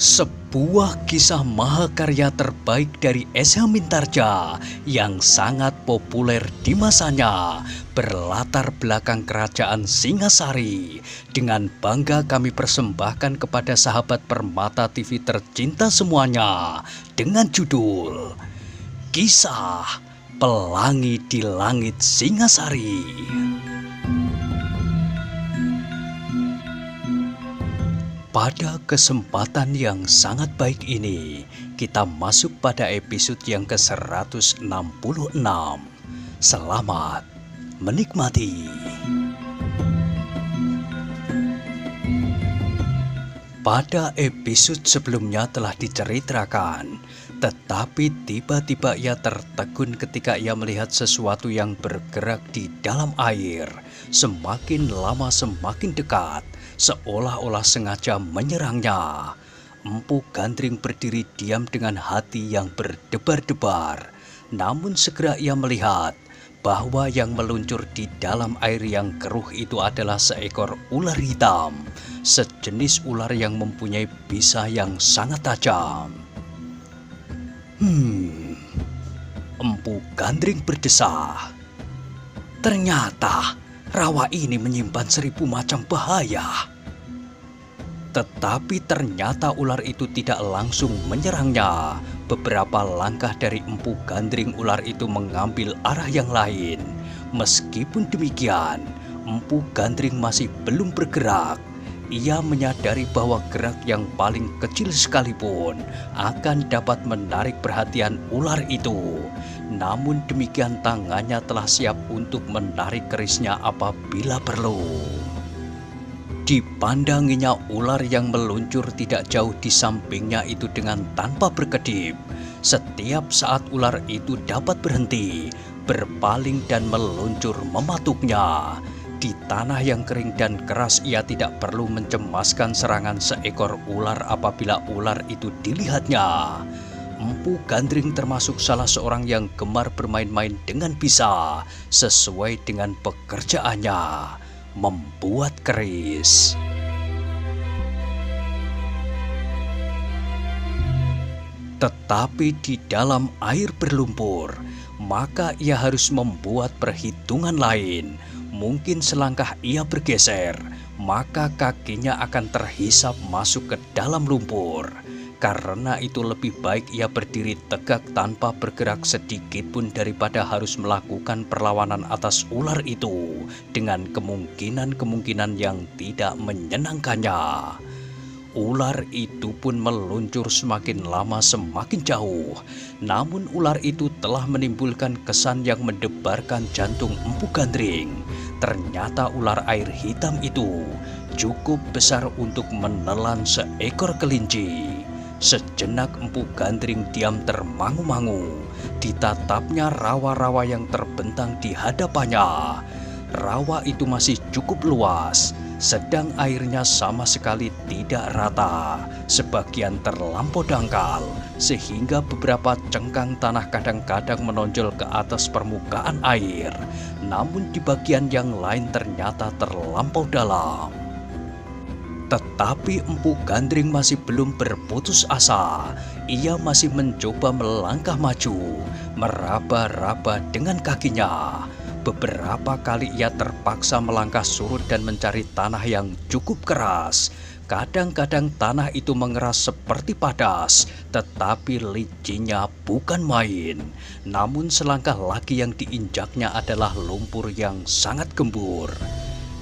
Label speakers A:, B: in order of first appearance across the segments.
A: Sebuah kisah mahakarya terbaik dari S.H. Mintarja yang sangat populer di masanya berlatar belakang kerajaan Singasari. Dengan bangga kami persembahkan kepada sahabat Permata TV tercinta semuanya dengan judul Kisah Pelangi di Langit Singasari. Pada kesempatan yang sangat baik ini, kita masuk pada episode yang ke-166. Selamat menikmati. Pada episode sebelumnya telah diceritakan, tetapi tiba-tiba ia tertegun ketika ia melihat sesuatu yang bergerak di dalam air. Semakin lama semakin dekat, seolah-olah sengaja menyerangnya. Empu Gandring berdiri diam dengan hati yang berdebar-debar. Namun segera ia melihat bahwa yang meluncur di dalam air yang keruh itu adalah seekor ular hitam. Sejenis ular yang mempunyai bisa yang sangat tajam. Empu Gandring berdesah. Ternyata rawa ini menyimpan 1000 macam bahaya. Tetapi ternyata ular itu tidak langsung menyerangnya. Beberapa langkah dari Empu Gandring, ular itu mengambil arah yang lain. Meskipun demikian, Empu Gandring masih belum bergerak. Ia menyadari bahwa gerak yang paling kecil sekalipun akan dapat menarik perhatian ular itu. Namun demikian tangannya telah siap untuk menarik kerisnya apabila perlu. Dipandanginya ular yang meluncur tidak jauh di sampingnya itu dengan tanpa berkedip. Setiap saat ular itu dapat berhenti, berpaling dan meluncur mematuknya. Di tanah yang kering dan keras ia tidak perlu mencemaskan serangan seekor ular apabila ular itu dilihatnya. Empu Gandring termasuk salah seorang yang gemar bermain-main dengan bisa sesuai dengan pekerjaannya, membuat keris. Tetapi di dalam air berlumpur, maka ia harus membuat perhitungan lain. Mungkin selangkah ia bergeser, maka kakinya akan terhisap masuk ke dalam lumpur. Karena itu lebih baik ia berdiri tegak tanpa bergerak sedikit pun daripada harus melakukan perlawanan atas ular itu dengan kemungkinan-kemungkinan yang tidak menyenangkannya. Ular itu pun meluncur semakin lama semakin jauh. Namun ular itu telah menimbulkan kesan yang mendebarkan jantung Empu Gandring. Ternyata ular air hitam itu cukup besar untuk menelan seekor kelinci. Sejenak Empu Gandring diam termangu-mangu. Ditatapnya rawa-rawa yang terbentang di hadapannya. Rawa itu masih cukup luas, sedang airnya sama sekali tidak rata. Sebagian terlampau dangkal, sehingga beberapa cengkang tanah kadang-kadang menonjol ke atas permukaan air. Namun di bagian yang lain ternyata terlampau dalam. Tetapi Empu Gandring masih belum berputus asa. Ia masih mencoba melangkah maju, meraba-raba dengan kakinya. Beberapa kali ia terpaksa melangkah surut dan mencari tanah yang cukup keras. Kadang-kadang tanah itu mengeras seperti padas, tetapi licinnya bukan main. Namun selangkah lagi yang diinjaknya adalah lumpur yang sangat gembur.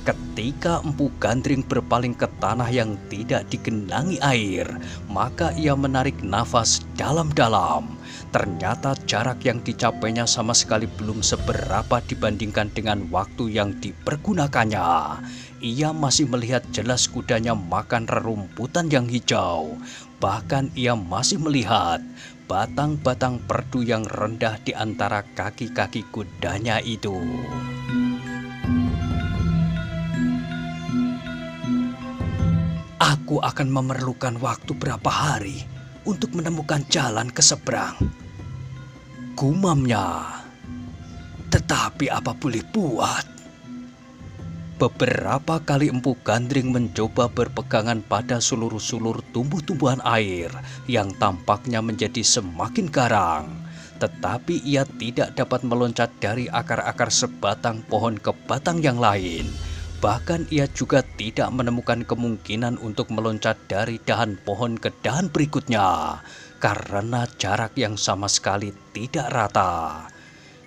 A: Ketika Empu Gandring berpaling ke tanah yang tidak digenangi air, maka ia menarik nafas dalam-dalam. Ternyata jarak yang dicapainya sama sekali belum seberapa dibandingkan dengan waktu yang dipergunakannya. Ia masih melihat jelas kudanya makan rerumputan yang hijau. Bahkan ia masih melihat batang-batang perdu yang rendah di antara kaki-kaki kudanya itu. Aku akan memerlukan waktu berapa hari untuk menemukan jalan ke seberang, gumamnya. Tetapi apa boleh buat? Beberapa kali Empu Gandring mencoba berpegangan pada sulur-sulur tumbuh-tumbuhan air yang tampaknya menjadi semakin garang. Tetapi ia tidak dapat meloncat dari akar-akar sebatang pohon ke batang yang lain. Bahkan ia juga tidak menemukan kemungkinan untuk meloncat dari dahan pohon ke dahan berikutnya, karena jarak yang sama sekali tidak rata.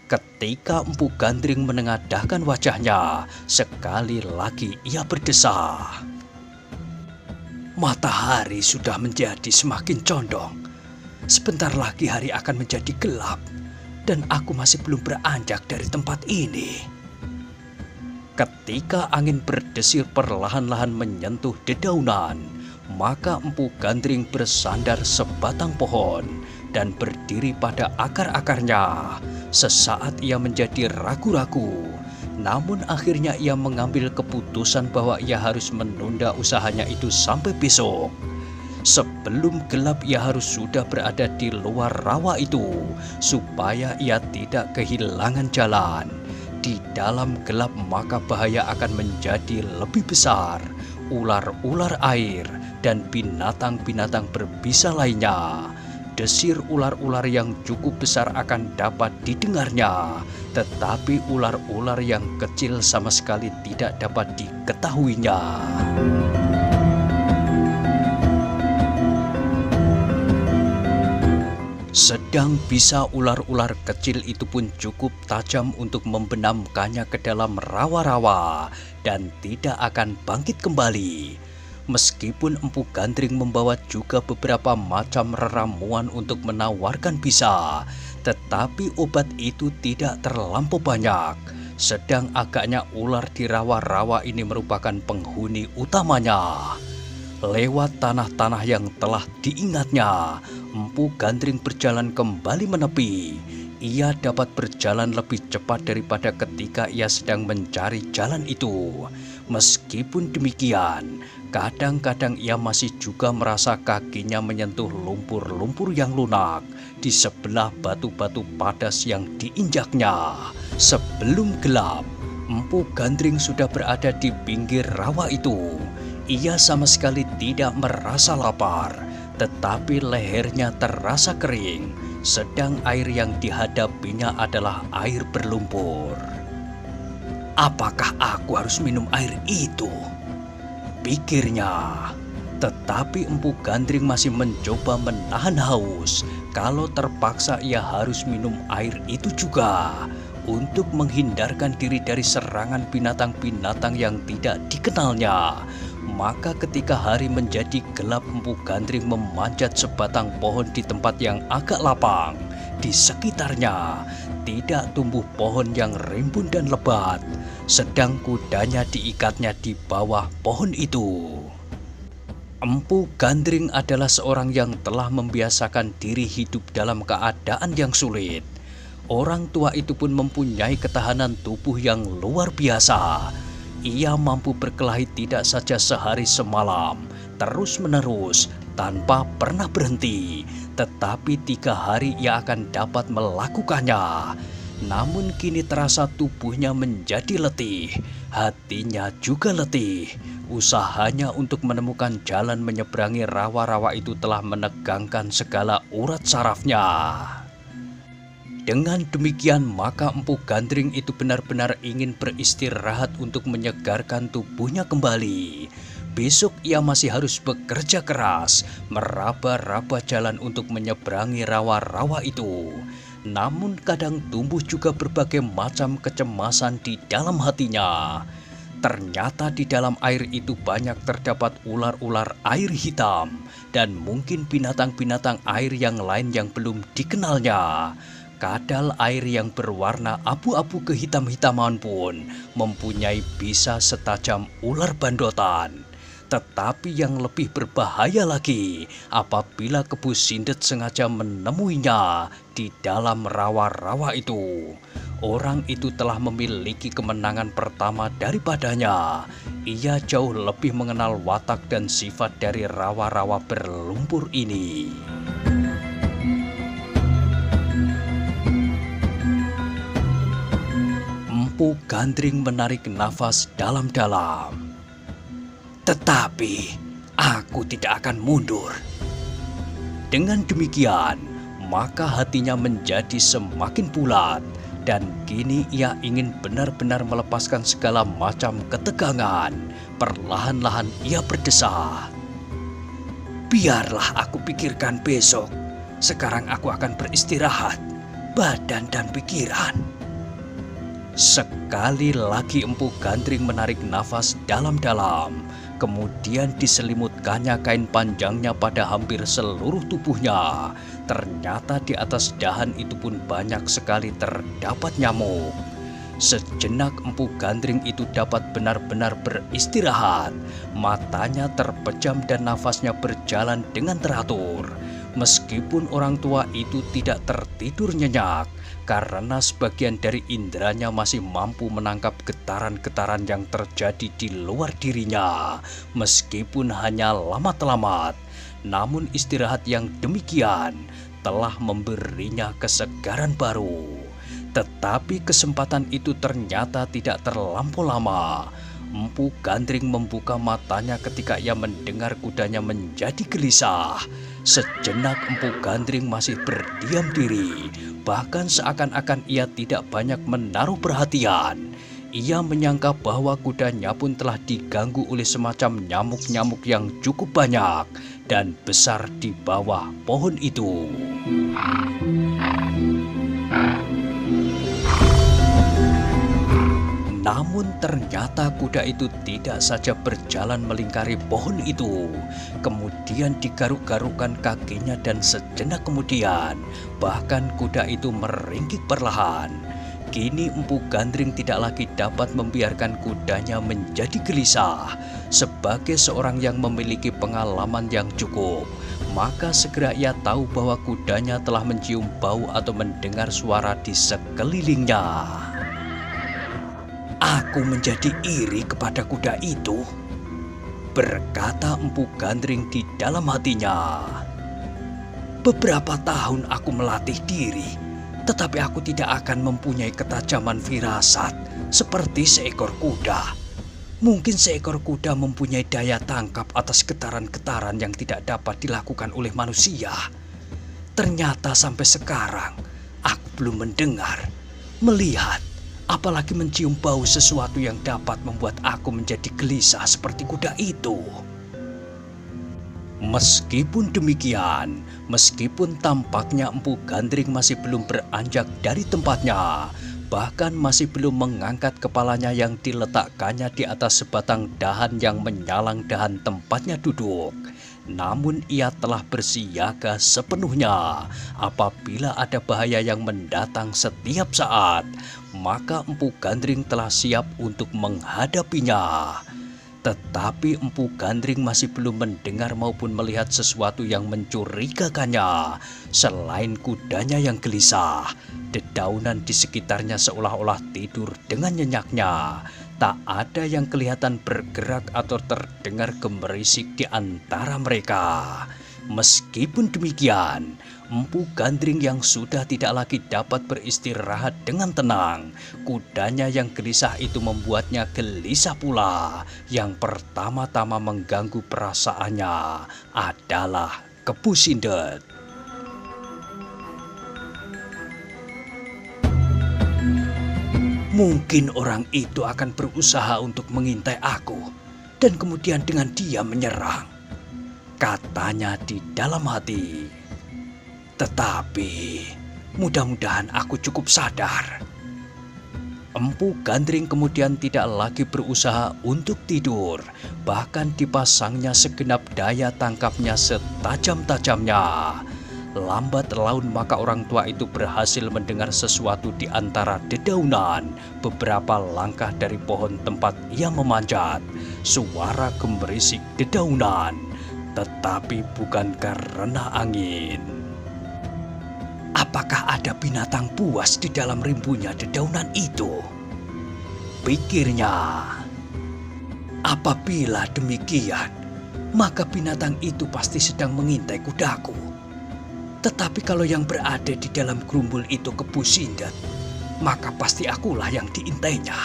A: Ketika Empu Gandring menengadahkan wajahnya, sekali lagi ia berdesah. Matahari sudah menjadi semakin condong. Sebentar lagi hari akan menjadi gelap, dan aku masih belum beranjak dari tempat ini. Ketika angin berdesir perlahan-lahan menyentuh dedaunan, maka Empu Gandring bersandar sebatang pohon dan berdiri pada akar-akarnya. Sesaat ia menjadi ragu-ragu, namun akhirnya ia mengambil keputusan bahwa ia harus menunda usahanya itu sampai besok. Sebelum gelap ia harus sudah berada di luar rawa itu, supaya ia tidak kehilangan jalan. Di dalam gelap maka bahaya akan menjadi lebih besar. Ular-ular air dan binatang-binatang berbisa lainnya. Desir ular-ular yang cukup besar akan dapat didengarnya, tetapi ular-ular yang kecil sama sekali tidak dapat diketahuinya. Sedang bisa ular-ular kecil itu pun cukup tajam untuk membenamkannya ke dalam rawa-rawa dan tidak akan bangkit kembali. Meskipun Empu Gandring membawa juga beberapa macam reramuan untuk menawarkan bisa, tetapi obat itu tidak terlampau banyak. Sedang agaknya ular di rawa-rawa ini merupakan penghuni utamanya. Lewat tanah-tanah yang telah diingatnya, Empu Gandring berjalan kembali menepi. Ia dapat berjalan lebih cepat daripada ketika ia sedang mencari jalan itu. Meskipun demikian, kadang-kadang ia masih juga merasa kakinya menyentuh lumpur-lumpur yang lunak di sebelah batu-batu padas yang diinjaknya. Sebelum gelap, Empu Gandring sudah berada di pinggir rawa itu. Ia sama sekali tidak merasa lapar, tetapi lehernya terasa kering, sedang air yang dihadapinya adalah air berlumpur. Apakah aku harus minum air itu? Pikirnya. Tetapi Empu Gandring masih mencoba menahan haus. Kalau terpaksa ia harus minum air itu juga, untuk menghindarkan diri dari serangan binatang-binatang yang tidak dikenalnya. Maka ketika hari menjadi gelap, Empu Gandring memanjat sebatang pohon di tempat yang agak lapang. Di sekitarnya tidak tumbuh pohon yang rimbun dan lebat, sedang kudanya diikatnya di bawah pohon itu. Empu Gandring adalah seorang yang telah membiasakan diri hidup dalam keadaan yang sulit. Orang tua itu pun mempunyai ketahanan tubuh yang luar biasa. Ia mampu berkelahi tidak saja sehari semalam, terus-menerus, tanpa pernah berhenti. Tetapi 3 hari ia akan dapat melakukannya. Namun kini terasa tubuhnya menjadi letih, hatinya juga letih. Usahanya untuk menemukan jalan menyeberangi rawa-rawa itu telah menegangkan segala urat sarafnya. Dengan demikian maka Empu Gandring itu benar-benar ingin beristirahat untuk menyegarkan tubuhnya kembali. Besok ia masih harus bekerja keras, meraba-raba jalan untuk menyeberangi rawa-rawa itu. Namun kadang tumbuh juga berbagai macam kecemasan di dalam hatinya. Ternyata di dalam air itu banyak terdapat ular-ular air hitam dan mungkin binatang-binatang air yang lain yang belum dikenalnya. Kadal air yang berwarna abu-abu kehitam-hitaman pun mempunyai bisa setajam ular bandotan. Tetapi yang lebih berbahaya lagi apabila kebo sindet sengaja menemuinya di dalam rawa-rawa itu. Orang itu telah memiliki kemenangan pertama daripadanya. Ia jauh lebih mengenal watak dan sifat dari rawa-rawa berlumpur ini. Empu Gandring menarik nafas dalam-dalam. Tetapi aku tidak akan mundur. Dengan demikian, maka hatinya menjadi semakin bulat dan kini ia ingin benar-benar melepaskan segala macam ketegangan. Perlahan-lahan ia berdesah. Biarlah aku pikirkan besok. Sekarang aku akan beristirahat, badan dan pikiran. Sekali lagi Empu Gandring menarik nafas dalam-dalam, kemudian diselimutkannya kain panjangnya pada hampir seluruh tubuhnya. Ternyata di atas dahan itu pun banyak sekali terdapat nyamuk. Sejenak Empu Gandring itu dapat benar-benar beristirahat. Matanya terpejam dan nafasnya berjalan dengan teratur. Meskipun orang tua itu tidak tertidur nyenyak, karena sebagian dari inderanya masih mampu menangkap getaran-getaran yang terjadi di luar dirinya. Meskipun hanya lamat-lamat, namun istirahat yang demikian telah memberinya kesegaran baru. Tetapi kesempatan itu ternyata tidak terlampau lama. Empu Gandring membuka matanya ketika ia mendengar kudanya menjadi gelisah. Sejenak Empu Gandring masih berdiam diri, bahkan seakan-akan ia tidak banyak menaruh perhatian. Ia menyangka bahwa kudanya pun telah diganggu oleh semacam nyamuk-nyamuk yang cukup banyak dan besar di bawah pohon itu. Namun ternyata kuda itu tidak saja berjalan melingkari pohon itu, kemudian digaruk-garukkan kakinya dan sejenak kemudian, bahkan kuda itu meringkik perlahan. Kini Empu Gandring tidak lagi dapat membiarkan kudanya menjadi gelisah. Sebagai seorang yang memiliki pengalaman yang cukup, maka segera ia tahu bahwa kudanya telah mencium bau atau mendengar suara di sekelilingnya. Aku menjadi iri kepada kuda itu, berkata Empu Gandring di dalam hatinya. Beberapa tahun aku melatih diri, tetapi aku tidak akan mempunyai ketajaman firasat seperti seekor kuda. Mungkin seekor kuda mempunyai daya tangkap atas getaran-getaran yang tidak dapat dilakukan oleh manusia. Ternyata sampai sekarang aku belum mendengar, melihat, apalagi mencium bau sesuatu yang dapat membuat aku menjadi gelisah seperti kuda itu. Meskipun demikian, meskipun tampaknya Empu Gandring masih belum beranjak dari tempatnya, bahkan masih belum mengangkat kepalanya yang diletakkannya di atas sebatang dahan yang menyalang dahan tempatnya duduk, namun ia telah bersiaga sepenuhnya. Apabila ada bahaya yang mendatang setiap saat, maka Empu Gandring telah siap untuk menghadapinya. Tetapi Empu Gandring masih belum mendengar maupun melihat sesuatu yang mencurigakannya. Selain kudanya yang gelisah, dedaunan di sekitarnya seolah-olah tidur dengan nyenyaknya. Tak ada yang kelihatan bergerak atau terdengar gemerisik di antara mereka. Meskipun demikian, Empu Gandring yang sudah tidak lagi dapat beristirahat dengan tenang, kudanya yang gelisah itu membuatnya gelisah pula. Yang pertama-tama mengganggu perasaannya adalah Kepu Sindet. Mungkin orang itu akan berusaha untuk mengintai aku dan kemudian dengan dia menyerang, katanya di dalam hati. Tetapi mudah-mudahan aku cukup sadar. Empu Gandring kemudian tidak lagi berusaha untuk tidur, bahkan dipasangnya segenap daya tangkapnya setajam-tajamnya. Lambat laun maka orang tua itu berhasil mendengar sesuatu di antara dedaunan beberapa langkah dari pohon tempat ia memanjat. Suara gemerisik dedaunan, tetapi bukan karena angin. Apakah ada binatang buas di dalam rimbunya dedaunan itu? Pikirnya. Apabila demikian, maka binatang itu pasti sedang mengintai kudaku. Tetapi kalau yang berada di dalam gerumbul itu Kepu Sindet, maka pasti akulah yang diintainya.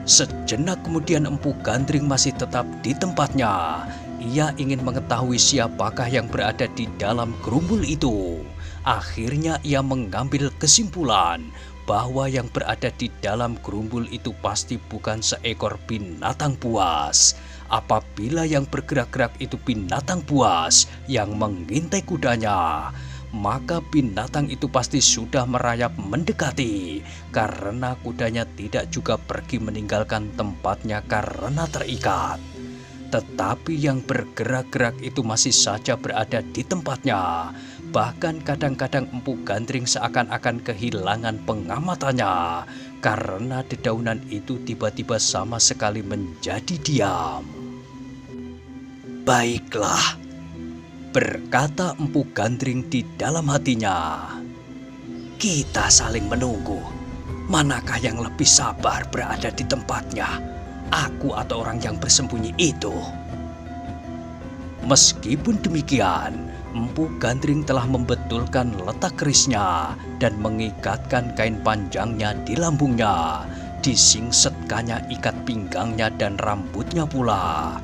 A: Sejenak kemudian Empu Gandring masih tetap di tempatnya. Ia ingin mengetahui siapakah yang berada di dalam gerumbul itu. Akhirnya ia mengambil kesimpulan bahwa yang berada di dalam gerumbul itu pasti bukan seekor binatang buas. Apabila yang bergerak-gerak itu binatang buas yang mengintai kudanya, maka binatang itu pasti sudah merayap mendekati, karena kudanya tidak juga pergi meninggalkan tempatnya karena terikat. Tetapi yang bergerak-gerak itu masih saja berada di tempatnya. Bahkan kadang-kadang Empu Gandring seakan-akan kehilangan pengamatannya, karena dedaunan itu tiba-tiba sama sekali menjadi diam. "Baiklah," berkata Empu Gandring di dalam hatinya. "Kita saling menunggu. Manakah yang lebih sabar berada di tempatnya? Aku atau orang yang bersembunyi itu?" Meskipun demikian, Empu Gandring telah membetulkan letak kerisnya dan mengikatkan kain panjangnya di lambungnya. Disingsetkannya ikat pinggangnya dan rambutnya pula.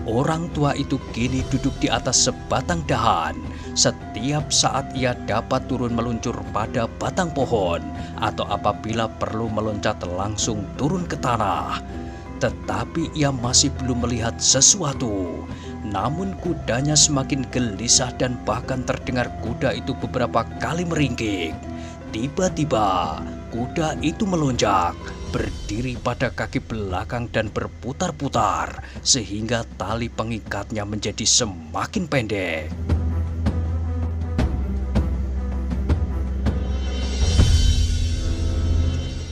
A: Orang tua itu kini duduk di atas sebatang dahan. Setiap saat ia dapat turun meluncur pada batang pohon, atau apabila perlu meloncat langsung turun ke tanah. Tetapi ia masih belum melihat sesuatu. Namun kudanya semakin gelisah dan bahkan terdengar kuda itu beberapa kali meringkik. Tiba-tiba kuda itu melonjak, berdiri pada kaki belakang dan berputar-putar, sehingga tali pengikatnya menjadi semakin pendek.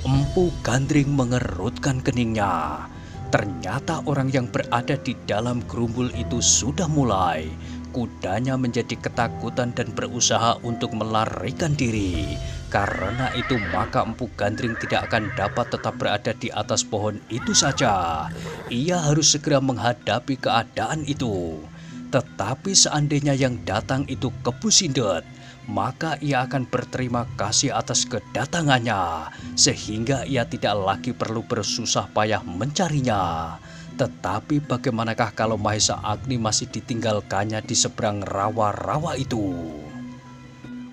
A: Empu Gandring mengerutkan keningnya. Ternyata orang yang berada di dalam gerumbul itu sudah mulai. Kudanya menjadi ketakutan dan berusaha untuk melarikan diri. Karena itu maka Empu Gandring tidak akan dapat tetap berada di atas pohon itu saja. Ia harus segera menghadapi keadaan itu. Tetapi seandainya yang datang itu Kebu Sindet, maka ia akan berterima kasih atas kedatangannya, sehingga ia tidak lagi perlu bersusah payah mencarinya. Tetapi bagaimanakah kalau Mahesa Agni masih ditinggalkannya di seberang rawa-rawa itu?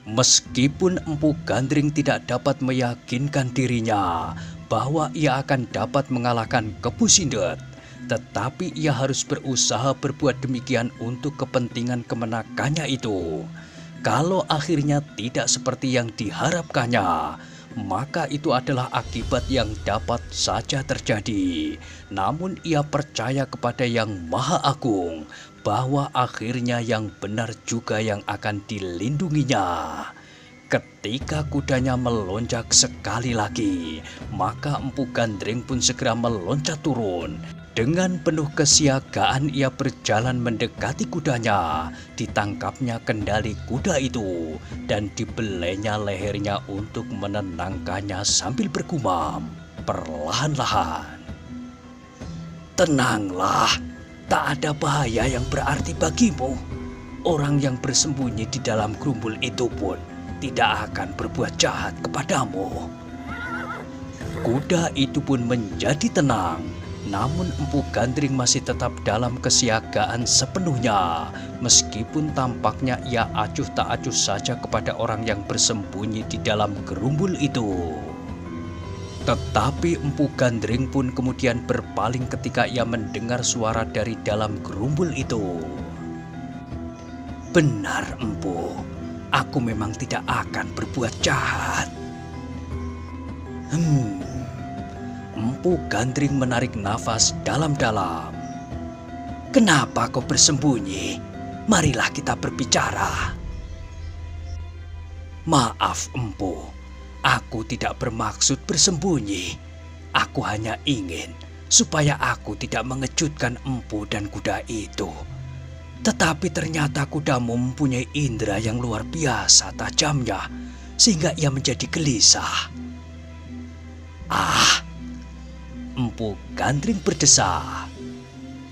A: Meskipun Empu Gandring tidak dapat meyakinkan dirinya bahwa ia akan dapat mengalahkan Kebu Sindet, tetapi ia harus berusaha berbuat demikian untuk kepentingan kemenakannya itu. Kalau akhirnya tidak seperti yang diharapkannya, maka itu adalah akibat yang dapat saja terjadi. Namun ia percaya kepada Yang Maha Agung bahwa akhirnya yang benar juga yang akan dilindunginya. Ketika kudanya melonjak sekali lagi, maka Empu Gandring pun segera meloncat turun. Dengan penuh kesiagaan ia berjalan mendekati kudanya. Ditangkapnya kendali kuda itu dan dibelainya lehernya untuk menenangkannya sambil bergumam perlahan-lahan, "Tenanglah, tak ada bahaya yang berarti bagimu. Orang yang bersembunyi di dalam gerumbul itu pun tidak akan berbuat jahat kepadamu." Kuda itu pun menjadi tenang. Namun Empu Gandring masih tetap dalam kesiagaan sepenuhnya. Meskipun tampaknya ia acuh tak acuh saja kepada orang yang bersembunyi di dalam gerumbul itu. Tetapi Empu Gandring pun kemudian berpaling ketika ia mendengar suara dari dalam gerumbul itu. "Benar, Empu, aku memang tidak akan berbuat jahat." Empu Gandring menarik nafas dalam-dalam. "Kenapa kau bersembunyi? Marilah kita berbicara." "Maaf, Empu, aku tidak bermaksud bersembunyi. Aku hanya ingin supaya aku tidak mengejutkan Empu dan kuda itu. Tetapi ternyata kudamu mempunyai indera yang luar biasa tajamnya, sehingga ia menjadi gelisah." "Ah," Empu Gandring berdesah,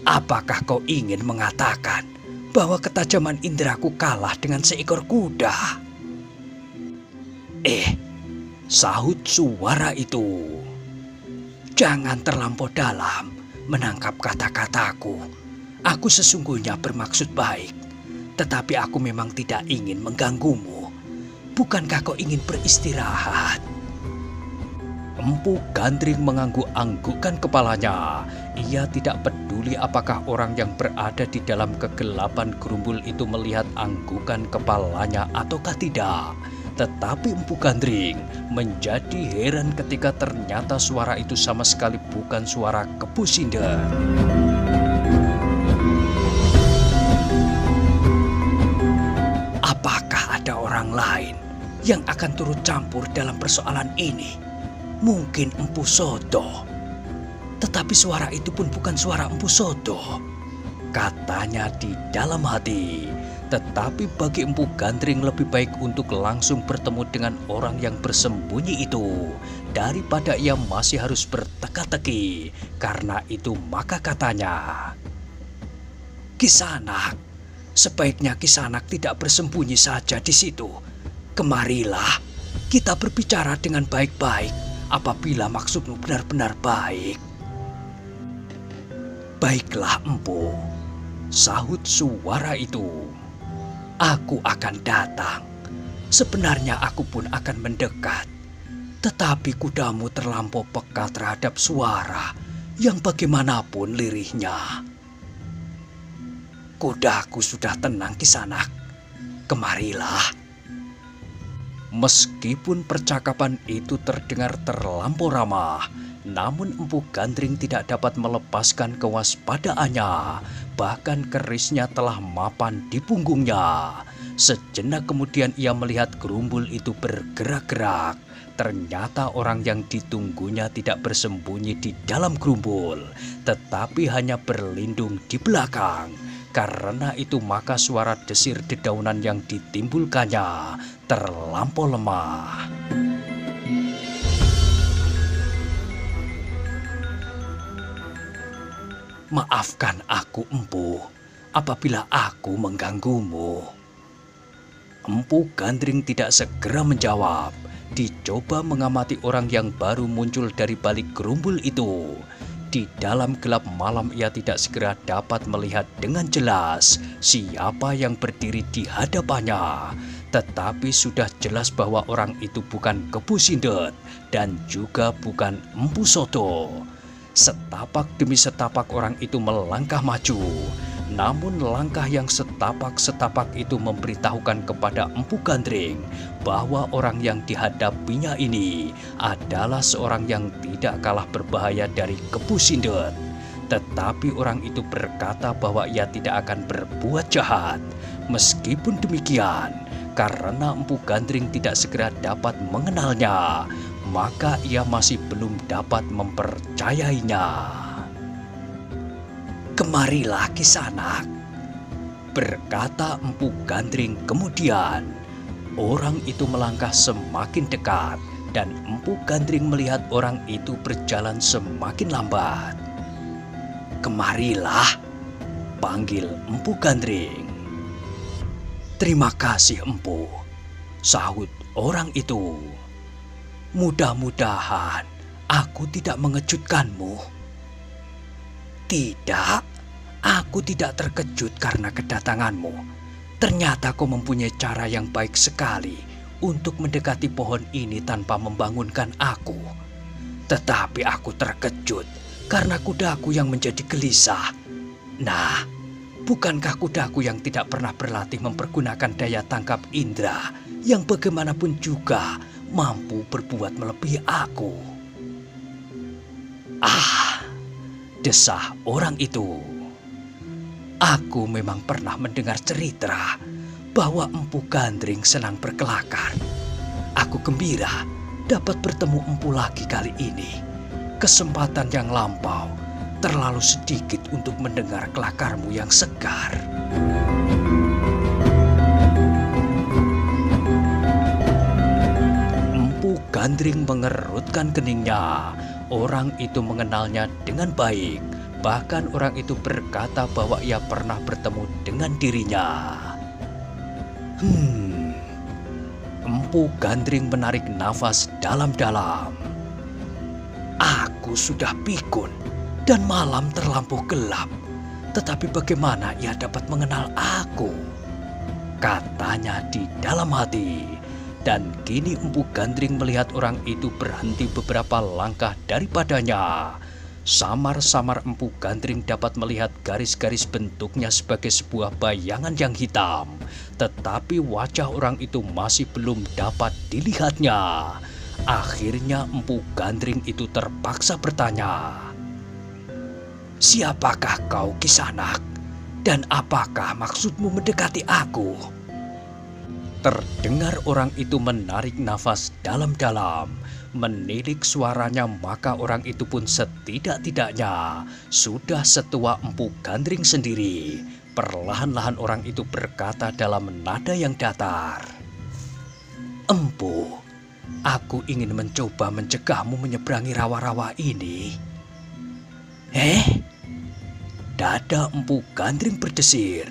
A: "apakah kau ingin mengatakan bahwa ketajaman inderaku kalah dengan seekor kuda?" Sahut suara itu. "Jangan terlampau dalam menangkap kata-kataku. Aku sesungguhnya bermaksud baik, tetapi aku memang tidak ingin mengganggumu. Bukankah kau ingin beristirahat?" Empu Gandring mengangguk-anggukkan kepalanya. Ia tidak peduli apakah orang yang berada di dalam kegelapan gerumbul itu melihat anggukan kepalanya ataukah tidak. Tetapi Empu Gandring menjadi heran ketika ternyata suara itu sama sekali bukan suara Kepu Sinder. Apakah ada orang lain yang akan turut campur dalam persoalan ini? Mungkin Empu Sodo. Tetapi suara itu pun bukan suara Empu Sodo, katanya di dalam hati. Tetapi bagi Empu Gandring lebih baik untuk langsung bertemu dengan orang yang bersembunyi itu daripada ia masih harus berteka-teki. Karena itu maka katanya, "Kisanak, sebaiknya Kisanak tidak bersembunyi saja di situ. Kemarilah, kita berbicara dengan baik-baik apabila maksudmu benar-benar baik." "Baiklah Empu," sahut suara itu. "Aku akan datang. Sebenarnya aku pun akan mendekat. Tetapi kudamu terlampau peka terhadap suara yang bagaimanapun lirihnya." "Kudaku sudah tenang Kisanak. Kemarilah." Meskipun percakapan itu terdengar terlampau ramah, namun Empu Gandring tidak dapat melepaskan kewaspadaannya. Bahkan kerisnya telah mapan di punggungnya. Sejenak kemudian ia melihat gerumbul itu bergerak-gerak. Ternyata orang yang ditunggunya tidak bersembunyi di dalam gerumbul, tetapi hanya berlindung di belakang. Karena itu maka suara desir dedaunan yang ditimbulkannya terlampau lemah. "Maafkan aku Empu, apabila aku mengganggumu." Empu Gandring tidak segera menjawab. Dicoba mengamati orang yang baru muncul dari balik gerumbul itu. Di dalam gelap malam ia tidak segera dapat melihat dengan jelas siapa yang berdiri di hadapannya. Tetapi sudah jelas bahwa orang itu bukan Kepu Sindet dan juga bukan Empu Sodo. Setapak demi setapak orang itu melangkah maju. Namun langkah yang setapak-setapak itu memberitahukan kepada Empu Gandring bahwa orang yang dihadapinya ini adalah seorang yang tidak kalah berbahaya dari Kepu Sindet. Tetapi orang itu berkata bahwa ia tidak akan berbuat jahat. Meskipun demikian, karena Empu Gandring tidak segera dapat mengenalnya, maka ia masih belum dapat mempercayainya. "Kemarilah Kisanak," berkata Empu Gandring kemudian. Orang itu melangkah semakin dekat dan Empu Gandring melihat orang itu berjalan semakin lambat. "Kemarilah," panggil Empu Gandring. "Terima kasih Empu," sahut orang itu. "Mudah-mudahan aku tidak mengejutkanmu." "Tidak, aku tidak terkejut karena kedatanganmu. Ternyata kau mempunyai cara yang baik sekali untuk mendekati pohon ini tanpa membangunkan aku. Tetapi aku terkejut karena kudaku yang menjadi gelisah. Nah, bukankah kudaku yang tidak pernah berlatih mempergunakan daya tangkap indera yang bagaimanapun juga mampu berbuat melebihi aku?" "Ah," desah orang itu. "Aku memang pernah mendengar cerita bahwa Empu Gandring senang berkelakar. Aku gembira dapat bertemu Empu lagi kali ini. Kesempatan yang lampau terlalu sedikit untuk mendengar kelakarmu yang segar." Empu Gandring mengerutkan keningnya. Orang itu mengenalnya dengan baik. Bahkan orang itu berkata bahwa ia pernah bertemu dengan dirinya. Empu Gandring menarik nafas dalam-dalam. Aku sudah pikun dan malam terlampau gelap. Tetapi bagaimana ia dapat mengenal aku? Katanya di dalam hati. Dan kini Empu Gandring melihat orang itu berhenti beberapa langkah daripadanya. Samar-samar Empu Gandring dapat melihat garis-garis bentuknya sebagai sebuah bayangan yang hitam. Tetapi wajah orang itu masih belum dapat dilihatnya. Akhirnya Empu Gandring itu terpaksa bertanya, "Siapakah kau, Kisanak? Dan apakah maksudmu mendekati aku?" Terdengar orang itu menarik nafas dalam-dalam, menilik suaranya, maka orang itu pun setidak-tidaknya sudah setua Empu Gandring sendiri. Perlahan-lahan orang itu berkata dalam nada yang datar, "Empu, aku ingin mencoba mencegahmu menyeberangi rawa-rawa ini." Dada Empu Gandring berdesir.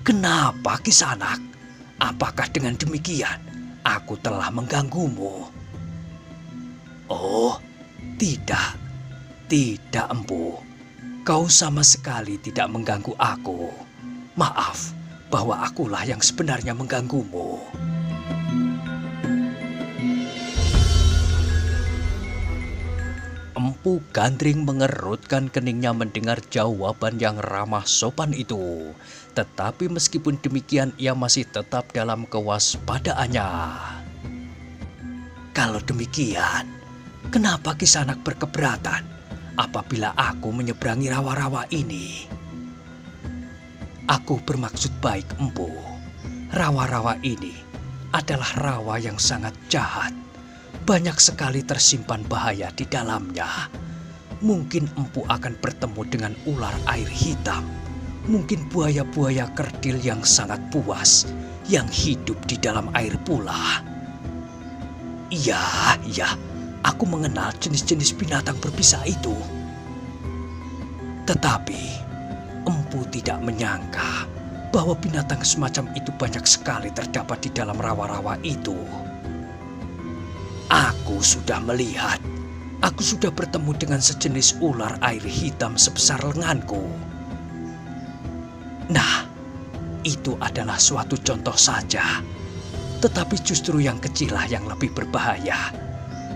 A: "Kenapa, Kisanak? Apakah dengan demikian aku telah mengganggumu?" "Oh, tidak. Tidak, Empu. Kau sama sekali tidak mengganggu aku. Maaf bahwa akulah yang sebenarnya mengganggumu." Empu Gandring mengerutkan keningnya mendengar jawaban yang ramah sopan itu. Tetapi meskipun demikian ia masih tetap dalam kewaspadaannya. "Kalau demikian, kenapa Kisanak berkeberatan apabila aku menyeberangi rawa-rawa ini?" "Aku bermaksud baik, Empu. Rawa-rawa ini adalah rawa yang sangat jahat. Banyak sekali tersimpan bahaya di dalamnya. Mungkin Empu akan bertemu dengan ular air hitam. Mungkin buaya-buaya kerdil yang sangat buas yang hidup di dalam air pula." Iya, aku mengenal jenis-jenis binatang berbisa itu." Tetapi Empu tidak menyangka bahwa binatang semacam itu banyak sekali terdapat di dalam rawa-rawa itu. "Aku sudah melihat, aku sudah bertemu dengan sejenis ular air hitam sebesar lenganku." Nah, itu adalah suatu contoh saja. Tetapi justru yang kecillah yang lebih berbahaya.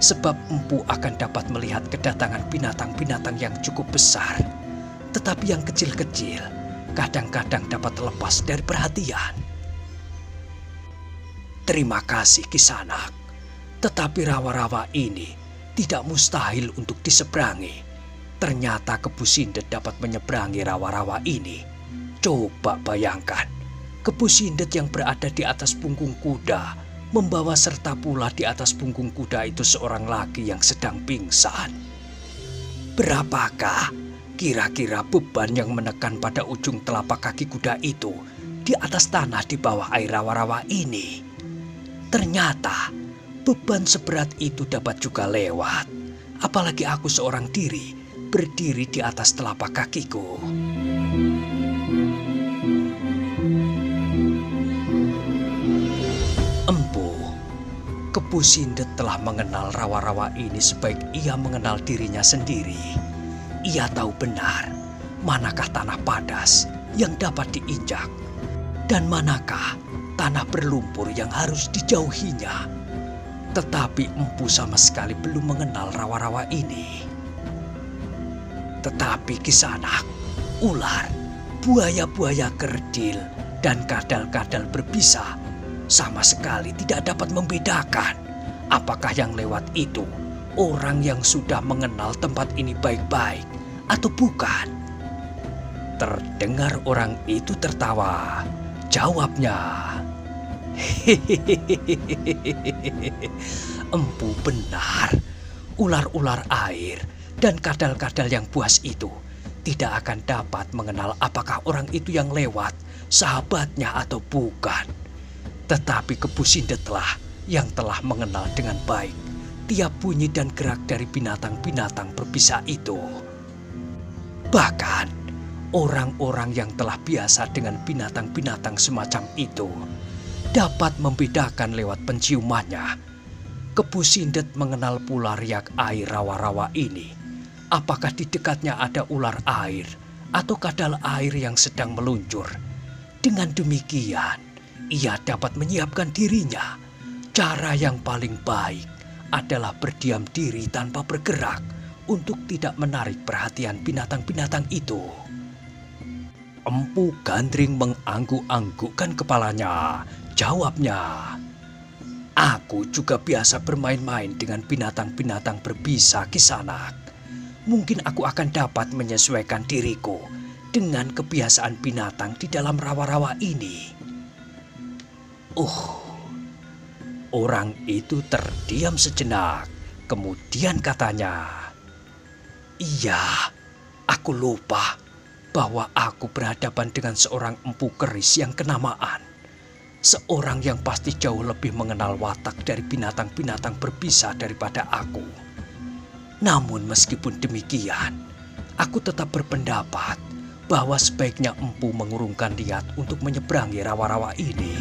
A: Sebab Empu akan dapat melihat kedatangan binatang-binatang yang cukup besar. Tetapi yang kecil-kecil kadang-kadang dapat lepas dari perhatian. "Terima kasih, Kisanak. Tetapi rawa-rawa ini tidak mustahil untuk diseberangi. Ternyata Kebu Sindet dapat menyeberangi rawa-rawa ini. Coba bayangkan, Kebu Sindet yang berada di atas punggung kuda, membawa serta pula di atas punggung kuda itu seorang laki yang sedang pingsan. Berapakah kira-kira beban yang menekan pada ujung telapak kaki kuda itu di atas tanah di bawah air rawa-rawa ini? Ternyata beban seberat itu dapat juga lewat. Apalagi aku seorang diri berdiri di atas telapak kakiku." Empu, Kebu Sindet telah mengenal rawa-rawa ini sebaik ia mengenal dirinya sendiri. Ia tahu benar manakah tanah padas yang dapat diinjak dan manakah tanah berlumpur yang harus dijauhinya. Tetapi Empu sama sekali belum mengenal rawa-rawa ini. Tetapi Kisanak, ular, buaya-buaya kerdil, dan kadal-kadal berbisa sama sekali tidak dapat membedakan apakah yang lewat itu orang yang sudah mengenal tempat ini baik-baik atau bukan. Terdengar orang itu tertawa. Jawabnya, "Empu benar. Ular-ular air dan kadal-kadal yang buas itu tidak akan dapat mengenal apakah orang itu yang lewat sahabatnya atau bukan. Tetapi Kebu Sindetlah yang telah mengenal dengan baik tiap bunyi dan gerak dari binatang-binatang berbisa itu. Bahkan orang-orang yang telah biasa dengan binatang-binatang semacam itu dapat membedakan lewat penciumannya. Kebu Sindet mengenal pula riak air rawa-rawa ini. Apakah di dekatnya ada ular air atau kadal air yang sedang meluncur? Dengan demikian, ia dapat menyiapkan dirinya. Cara yang paling baik adalah berdiam diri tanpa bergerak untuk tidak menarik perhatian binatang-binatang itu. Empu Gandring mengangguk-anggukkan kepalanya. Jawabnya, "Aku juga biasa bermain-main dengan binatang-binatang berbisa, Kisanak. Mungkin aku akan dapat menyesuaikan diriku dengan kebiasaan binatang di dalam rawa-rawa ini." Orang itu terdiam sejenak. Kemudian katanya, "Iya, aku lupa bahwa aku berhadapan dengan seorang empu keris yang kenamaan. Seorang yang pasti jauh lebih mengenal watak dari binatang-binatang berbisa daripada aku. Namun meskipun demikian, aku tetap berpendapat bahwa sebaiknya empu mengurungkan niat untuk menyeberangi rawa-rawa ini."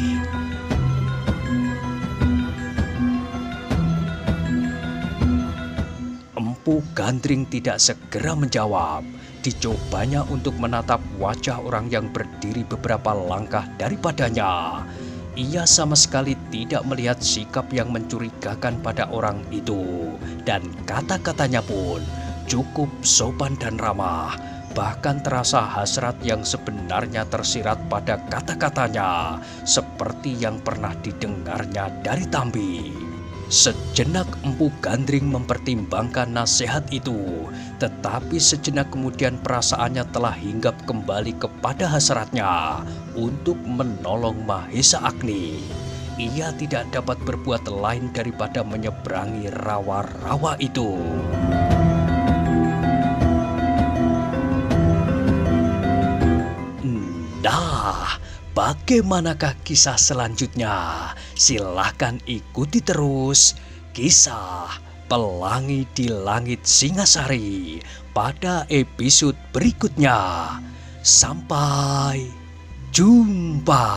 A: Empu Gandring tidak segera menjawab. Dicobanya untuk menatap wajah orang yang berdiri beberapa langkah daripadanya. Ia sama sekali tidak melihat sikap yang mencurigakan pada orang itu. Dan kata-katanya pun cukup sopan dan ramah. Bahkan terasa hasrat yang sebenarnya tersirat pada kata-katanya, seperti yang pernah didengarnya dari Tambi. Sejenak Empu Gandring mempertimbangkan nasihat itu, tetapi sejenak kemudian perasaannya telah hinggap kembali kepada hasratnya untuk menolong Mahesa Agni. Ia tidak dapat berbuat lain daripada menyeberangi rawa-rawa itu. Nah, bagaimanakah kisah selanjutnya? Silahkan ikuti terus kisah Pelangi di Langit Singasari pada episode berikutnya. Sampai jumpa.